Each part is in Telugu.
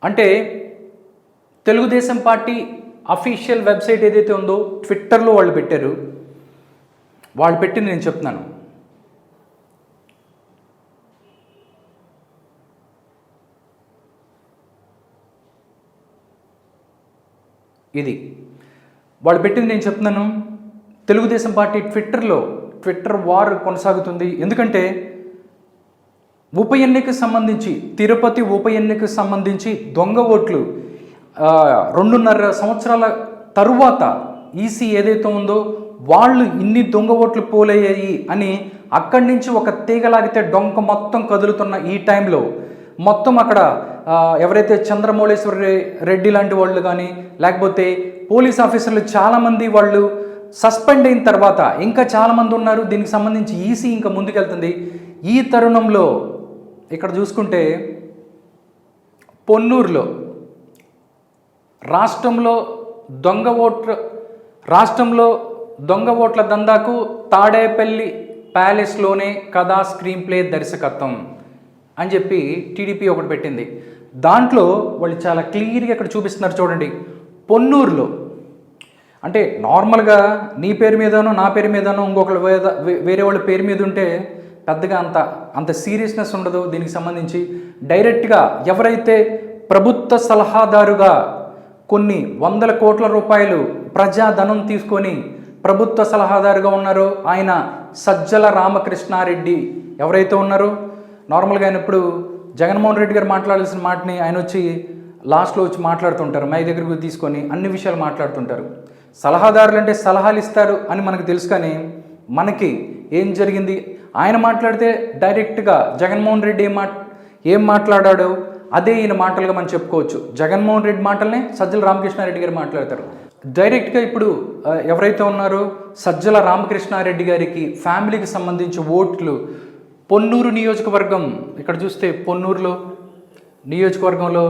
అంటే తెలుగుదేశం పార్టీ అఫీషియల్ వెబ్సైట్ ఏదైతే ఉందో ట్విట్టర్లో వాళ్ళు పెట్టారు. వాళ్ళు పెట్టింది నేను చెప్తున్నాను. ఇది వాళ్ళు పెట్టింది నేను చెప్తున్నాను. తెలుగుదేశం పార్టీ ట్విట్టర్ వార్ కొనసాగుతుంది. ఎందుకంటే ఉప ఎన్నికకు సంబంధించి, తిరుపతి ఉప ఎన్నికకు సంబంధించి దొంగ ఓట్లు 2.5 సంవత్సరాల తరువాత ఈసీ ఏదైతే ఉందో వాళ్ళు ఇన్ని దొంగ ఓట్లు పోలయ్యాయి అని అక్కడి నుంచి ఒక తీగలాగితే డొంక మొత్తం కదులుతున్న ఈ టైంలో మొత్తం అక్కడ ఎవరైతే చంద్రమౌళేశ్వర రెడ్డి లాంటి వాళ్ళు కానీ లేకపోతే పోలీస్ ఆఫీసర్లు చాలామంది వాళ్ళు సస్పెండ్ అయిన తర్వాత ఇంకా చాలామంది ఉన్నారు. దీనికి సంబంధించి ఈసీ ఇంకా ముందుకెళ్తుంది. ఈ తరుణంలో ఇక్కడ చూసుకుంటే పొన్నూరులో రాష్ట్రంలో దొంగ ఓట్ల దందాకు తాడేపల్లి ప్యాలెస్లోనే కథా స్క్రీన్ ప్లే దర్శకత్వం అని చెప్పి టీడీపీ ఒకటి పెట్టింది. దాంట్లో వాళ్ళు చాలా క్లియర్గా ఇక్కడ చూపిస్తున్నారు చూడండి. పొన్నూరులో అంటే నార్మల్గా నీ పేరు మీదనో నా పేరు మీదనో ఇంకొకరు వేరే వాళ్ళ పేరు మీద ఉంటే పెద్దగా అంత సీరియస్నెస్ ఉండదు. దీనికి సంబంధించి డైరెక్ట్గా ఎవరైతే ప్రభుత్వ సలహాదారుగా కొన్ని 100 కోట్ల రూపాయలు ప్రజాధనం తీసుకొని ప్రభుత్వ సలహాదారుగా ఉన్నారో ఆయన సజ్జల రామకృష్ణారెడ్డి ఎవరైతే ఉన్నారో, నార్మల్గా ఆయన ఇప్పుడు జగన్మోహన్ రెడ్డి గారు మాట్లాడాల్సిన మాటని ఆయన వచ్చి లాస్ట్లో వచ్చి మాట్లాడుతుంటారు. మై దగ్గరకు తీసుకొని అన్ని విషయాలు మాట్లాడుతుంటారు. సలహాదారులు అంటే సలహాలు ఇస్తారు అని మనకు తెలుసు, కానీ మనకి ఏం జరిగింది ఆయన మాట్లాడితే డైరెక్ట్గా జగన్మోహన్ రెడ్డి ఏం మాట్లాడాడో అదే ఈయన మాటలుగా మనం చెప్పుకోవచ్చు. జగన్మోహన్ రెడ్డి మాటలనే సజ్జల రామకృష్ణారెడ్డి గారు మాట్లాడతారు. డైరెక్ట్గా ఇప్పుడు ఎవరైతే ఉన్నారో సజ్జల రామకృష్ణారెడ్డి గారికి ఫ్యామిలీకి సంబంధించి ఓట్లు పొన్నూరు నియోజకవర్గం ఇక్కడ చూస్తే పొన్నూరులో నియోజకవర్గంలో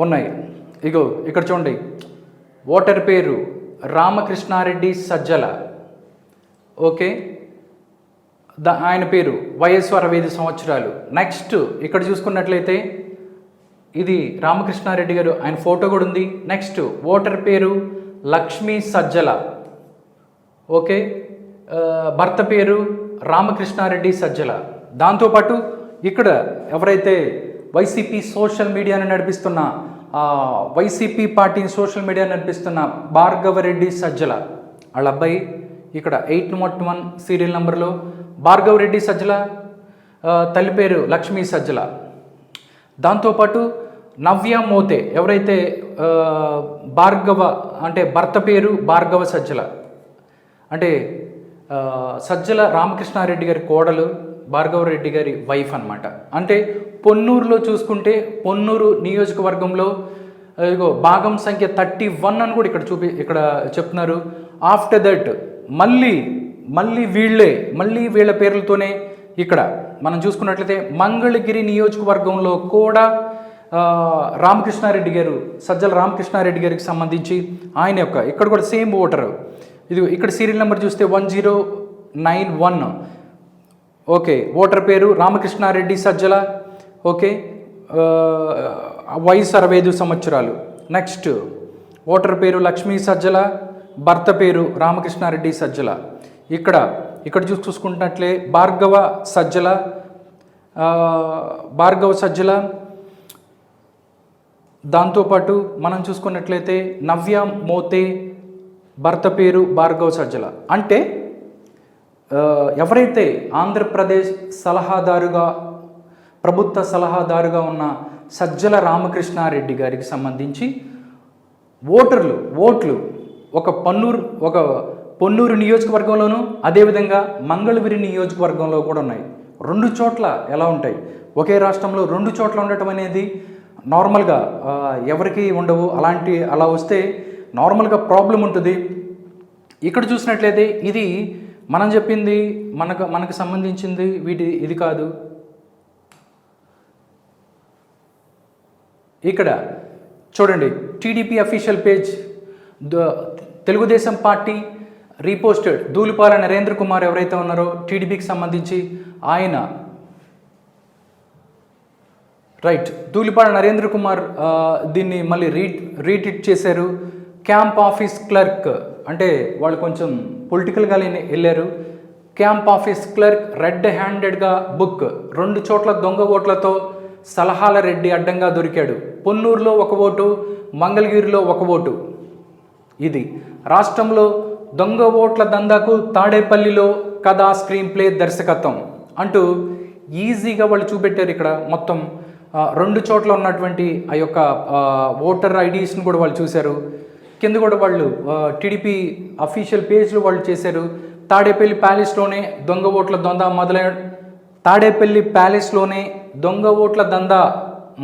ఉన్నాయి. ఇగో ఇక్కడ చూడండి, ఓటర్ పేరు రామకృష్ణారెడ్డి సజ్జల. ఓకే, ఆయన పేరు వయస్సు 65 సంవత్సరాలు. నెక్స్ట్ ఇక్కడ చూసుకున్నట్లయితే ఇది రామకృష్ణారెడ్డి గారు, ఆయన ఫోటో కూడా ఉంది. నెక్స్ట్ ఓటర్ పేరు లక్ష్మీ సజ్జల. ఓకే, భర్త పేరు రామకృష్ణారెడ్డి సజ్జల. దాంతోపాటు ఇక్కడ ఎవరైతే వైసీపీ సోషల్ మీడియాని నడిపిస్తున్న వైసీపీ పార్టీని సోషల్ మీడియా నడిపిస్తున్న భార్గవరెడ్డి సజ్జల వాళ్ళ అబ్బాయి ఇక్కడ 801 సీరియల్ నెంబర్లో భార్గవరెడ్డి సజ్జల, తల్లి పేరు లక్ష్మీ సజ్జల. దాంతోపాటు నవ్య మోతే ఎవరైతే భార్గవ అంటే భర్త పేరు భార్గవ సజ్జల, అంటే సజ్జల రామకృష్ణారెడ్డి గారి కోడలు భార్గవరెడ్డి గారి వైఫ్ అన్నమాట. అంటే పొన్నూరులో చూసుకుంటే పొన్నూరు నియోజకవర్గంలో ఇగో భాగం సంఖ్య 31 అని కూడా ఇక్కడ చెప్తున్నారు. ఆఫ్టర్ దట్ మళ్ళీ వీళ్ళ పేర్లతోనే ఇక్కడ మనం చూసుకున్నట్లయితే మంగళగిరి నియోజకవర్గంలో కూడా రామకృష్ణారెడ్డి గారు సజ్జల రామకృష్ణారెడ్డి గారికి సంబంధించి ఆయన యొక్క ఇక్కడ కూడా సేమ్ ఓటర్. ఇది ఇక్కడ సీరియల్ నెంబర్ చూస్తే 1091. ఓకే, ఓటర్ పేరు రామకృష్ణారెడ్డి సజ్జల. ఓకే, వయసు 65 సంవత్సరాలు. నెక్స్ట్ ఓటర్ పేరు లక్ష్మీ సజ్జల, భర్త పేరు రామకృష్ణారెడ్డి సజ్జల. ఇక్కడ చూసుకుంటున్నట్లే భార్గవ సజ్జల. దాంతోపాటు మనం చూసుకున్నట్లయితే నవ్య మోతే, భర్త పేరు భార్గవ సజ్జల. అంటే ఎవరైతే ఆంధ్రప్రదేశ్ ప్రభుత్వ సలహాదారుగా ఉన్న సజ్జల రామకృష్ణారెడ్డి గారికి సంబంధించి ఓట్లు ఒక పొన్నూరు నియోజకవర్గంలోనూ అదేవిధంగా మంగళగిరి నియోజకవర్గంలో కూడా ఉన్నాయి. 2 చోట్ల ఎలా ఉంటాయి, ఒకే రాష్ట్రంలో 2 చోట్ల ఉండటం అనేది నార్మల్గా ఎవరికి ఉండవు. అలా వస్తే నార్మల్గా ప్రాబ్లం ఉంటుంది. ఇక్కడ చూసినట్లయితే ఇది మనం చెప్పింది మనకు సంబంధించింది ఇది కాదు. ఇక్కడ చూడండి, TDP official page Telugu Desam party reposted Dhulipala Narendra Kumar ఎవరైతే ఉన్నారో టీడీపీకి సంబంధించి ఆయన రైట్. ధూళిపాడ నరేంద్ర కుమార్ దీన్ని మళ్ళీ రీట్వీట్ చేశారు. క్యాంప్ ఆఫీస్ క్లర్క్ అంటే వాళ్ళు కొంచెం పొలిటికల్గా వెళ్ళారు. క్యాంప్ ఆఫీస్ క్లర్క్ రెడ్ హ్యాండెడ్గా బుక్, 2 చోట్ల దొంగ ఓట్లతో సలహాల రెడ్డి అడ్డంగా దొరికాడు. పొన్నూరులో 1 ఓటు, మంగళగిరిలో 1 ఓటు. ఇది రాష్ట్రంలో దొంగ ఓట్ల దందాకు తాడేపల్లిలో కథ, స్క్రీన్ ప్లే, దర్శకత్వం అంటూ ఈజీగా వాళ్ళు చూపెట్టారు. ఇక్కడ మొత్తం 2 చోట్ల ఉన్నటువంటి ఆ యొక్క ఓటర్ ఐడీస్ని కూడా వాళ్ళు చూశారు. కింద కూడా వాళ్ళు టీడీపీ అఫీషియల్ పేజ్లో వాళ్ళు చేశారు. తాడేపల్లి ప్యాలెస్లోనే దొంగ ఓట్ల దందా తాడేపల్లి ప్యాలెస్లోనే దొంగ ఓట్ల దందా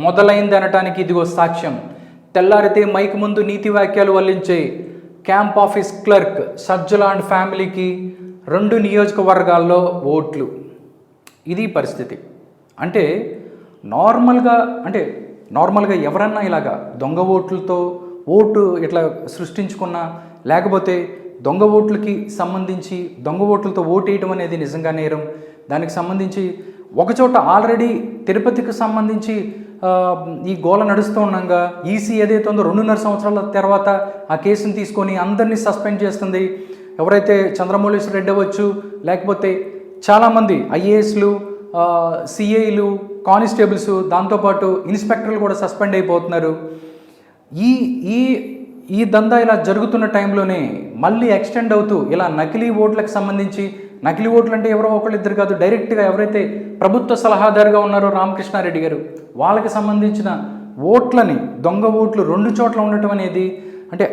మొదలైంది అనటానికి ఇదిగో సాక్ష్యం. తెల్లారితే మైక్ ముందు నీతి వాక్యాలు వల్లించే camp office clerk Sajjala and ఫ్యామిలీకి 2 నియోజకవర్గాల్లో ఓట్లు. ఇది పరిస్థితి. అంటే నార్మల్గా ఎవరన్నా ఇలాగా దొంగ ఓట్లతో ఓటు ఇట్లా సృష్టించుకున్నా, లేకపోతే దొంగ ఓట్లకి సంబంధించి దొంగ ఓట్లతో ఓటు వేయడం అనేది నిజంగా నేరం. దానికి సంబంధించి ఒకచోట ఆల్రెడీ తిరుపతికి సంబంధించి ఈ గోల నడుస్తూ ఉండగా ఈసీ ఏదైతే ఉందో 2.5 సంవత్సరాల తర్వాత ఆ కేసును తీసుకొని అందరినీ సస్పెండ్ చేస్తుంది. ఎవరైతే చంద్రమౌళీశ్వర రెడ్డి అవ్వచ్చు, లేకపోతే చాలామంది ఐఏఎస్లు, సిఐలు, కానిస్టేబుల్స్, దాంతోపాటు ఇన్స్పెక్టర్లు కూడా సస్పెండ్ అయిపోతున్నారు. ఈ దందా ఇలా జరుగుతున్న టైంలోనే మళ్ళీ ఎక్స్టెండ్ అవుతూ ఇలా నకిలీ ఓట్లకు సంబంధించి, నకిలీ ఓట్లు అంటే ఎవరో ఒకళ్ళిద్దరు కాదు, డైరెక్ట్గా ఎవరైతే ప్రభుత్వ సలహాదారుగా ఉన్నారో రామకృష్ణారెడ్డి గారు, వాళ్ళకి సంబంధించిన ఓట్లని, దొంగ ఓట్లు 2 చోట్ల ఉండటం అనేది అంటే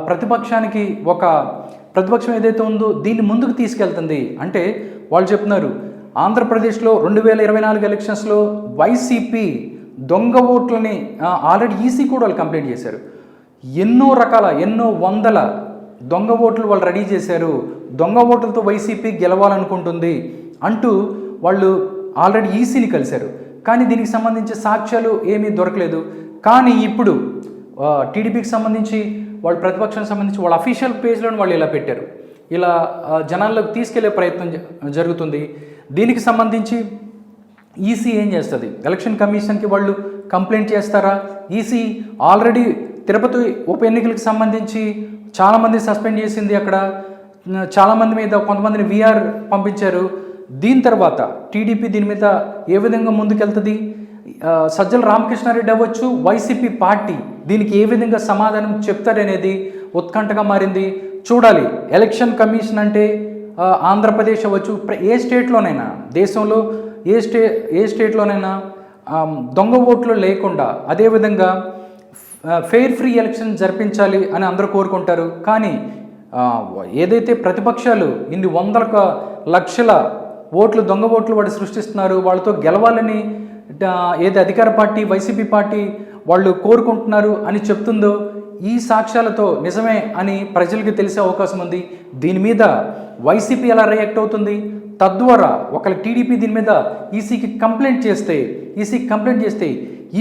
ప్రతిపక్షం ఏదైతే ఉందో దీన్ని ముందుకు తీసుకెళ్తుంది. అంటే వాళ్ళు చెప్తున్నారు ఆంధ్రప్రదేశ్లో 2024 ఎలక్షన్స్లో వైసీపీ దొంగ ఓట్లని ఆల్రెడీ ఈసీ కూడా వాళ్ళు కంప్లైంట్ చేశారు. ఎన్నో వందల దొంగ ఓట్లు వాళ్ళు రెడీ చేశారు. దొంగ ఓట్లతో వైసీపీ గెలవాలనుకుంటుంది అంటూ వాళ్ళు ఆల్రెడీ ఈసీని కలిశారు. కానీ దీనికి సంబంధించి సాక్ష్యాలు ఏమీ దొరకలేదు. కానీ ఇప్పుడు టీడీపీకి సంబంధించి వాళ్ళ ప్రతిపక్షానికి సంబంధించి వాళ్ళ అఫీషియల్ పేజ్లోని వాళ్ళు ఇలా పెట్టారు. ఇలా జనాల్లోకి తీసుకెళ్లే ప్రయత్నం జరుగుతుంది. దీనికి సంబంధించి ఈసీ ఏం చేస్తుంది? ఎలక్షన్ కమిషన్కి వాళ్ళు కంప్లైంట్ చేస్తారా? ఈసీ ఆల్రెడీ తిరుపతి ఉప ఎన్నికలకు సంబంధించి చాలామంది సస్పెండ్ చేసింది. అక్కడ చాలామంది మీద కొంతమందిని వీఆర్ పంపించారు. దీని తర్వాత టీడీపీ దీని మీద ఏ విధంగా ముందుకెళ్తుంది? సజ్జల రామకృష్ణారెడ్డి అవ్వచ్చు, వైసీపీ పార్టీ దీనికి ఏ విధంగా సమాధానం చెప్తారనేది ఉత్కంఠగా మారింది. చూడాలి. ఎలక్షన్ కమిషన్ అంటే ఆంధ్రప్రదేశ్ అవ్వచ్చు, ఏ స్టేట్లోనైనా, దేశంలో ఏ స్టేట్లోనైనా దొంగ ఓట్లు లేకుండా అదేవిధంగా ఫెయిర్ ఫ్రీ ఎలక్షన్ జరిపించాలి అని అందరూ కోరుకుంటారు. కానీ ఏదైతే ప్రతిపక్షాలు ఇన్ని లక్షల ఓట్లు, దొంగ ఓట్లు వాడు సృష్టిస్తున్నారు, వాళ్ళతో గెలవాలని ఏది అధికార పార్టీ వైసీపీ పార్టీ వాళ్ళు కోరుకుంటున్నారు అని చెప్తుందో ఈ సాక్ష్యాలతో నిజమే అని ప్రజలకు తెలిసే అవకాశం ఉంది. దీని మీద వైసీపీ ఎలా రియాక్ట్ అవుతుంది? తద్వారా ఒకవేళ టీడీపీ దీని మీద ఈసీకి కంప్లైంట్ చేస్తే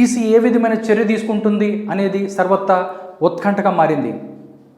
ఈసీ ఏ విధమైన చర్య తీసుకుంటుంది అనేది సర్వత్రా ఉత్కంఠగా మారింది.